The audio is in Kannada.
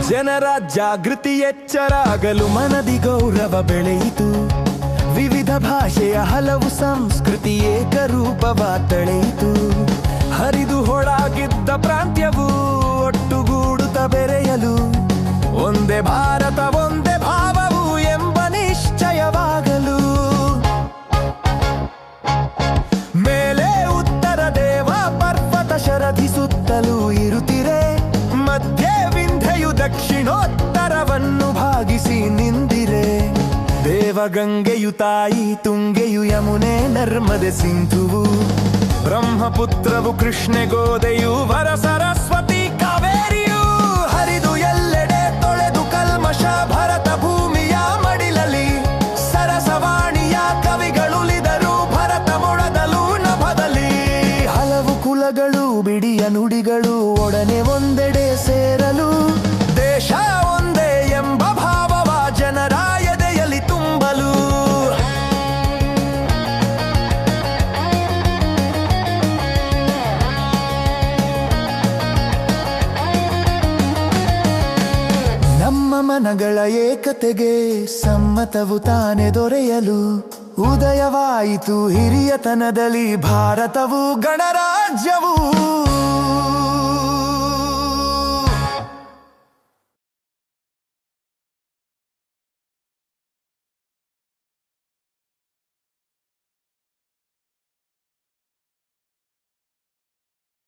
ಜನರ ಜಾಗೃತಿ ಎಚ್ಚರಾಗಲು ಮನದಿ ಗೌರವ ಬೆಳೆಯಿತು. ವಿವಿಧ ಭಾಷೆಯ ಹಲವು ಸಂಸ್ಕೃತಿ ಏಕರೂಪವ ತಳೆಯಿತು. ಹರಿದು ಹೊಳಗಿದ್ದ ಪ್ರಾಂತ್ಯವು ಒಟ್ಟುಗೂಡುತ್ತ ಬೆರೆಯಲು ಒಂದೇ ಭಾರತ ಒಂದೇ ಭಾವವು ಎಂಬ ನಿಶ್ಚಯವಾಗಲು ಮೇಲೆ ಉತ್ತರ ದೇವ ಪರ್ವತ ಶರಧಿಸುತ್ತಲೂ ಇರುತ್ತಿರೆ. ಮಧ್ಯೆ ವಿಂಧ್ಯೆಯು ದಕ್ಷಿಣೋತ್ತರವನ್ನು ಭಾಗಿಸಿ ನಿಂದಿರೆ. ದೇವಗಂಗೆಯು ತಾಯಿ ತುಂಗೆಯು ಯಮುನೆ ನರ್ಮದೆ ಸಿಂಧುವು. ಬ್ರಹ್ಮಪುತ್ರವು ಕೃಷ್ಣೆ ಗೋದೆಯು ವರ ಸರಸ್ವತಿ ಕಾವೇರಿಯು. ಹರಿದು ಎಲ್ಲೆಡೆ ತೊಳೆದು ಕಲ್ಮಶ ಭರತ ಭೂಮಿಯ ಮಡಿಲಲಿ. ಸರಸವಾಣಿಯ ಕವಿಗಳುಲಿದರು ಭರತ ಮೊಳದಲು ನಭದಲ್ಲಿ. ಹಲವು ಕುಲಗಳು ಬಿಡಿಯ ನುಡಿಗಳು ಒಡನೆ ಒಂದೆಡೆ ಸೇರಲು. ದೇಶ ಒಂದೇ ಎಂಬ ಭಾವವ ಜನರ ಎದೆಯಲ್ಲಿ ತುಂಬಲು. ನಮ್ಮ ಮನಗಳ ಏಕತೆಗೆ ಸಮ್ಮತವು ತಾನೆ ದೊರೆಯಲು. ಉದಯವಾಯಿತು ಹಿರಿಯತನದಲ್ಲಿ ಭಾರತವು ಗಣರಾಜ್ಯವು.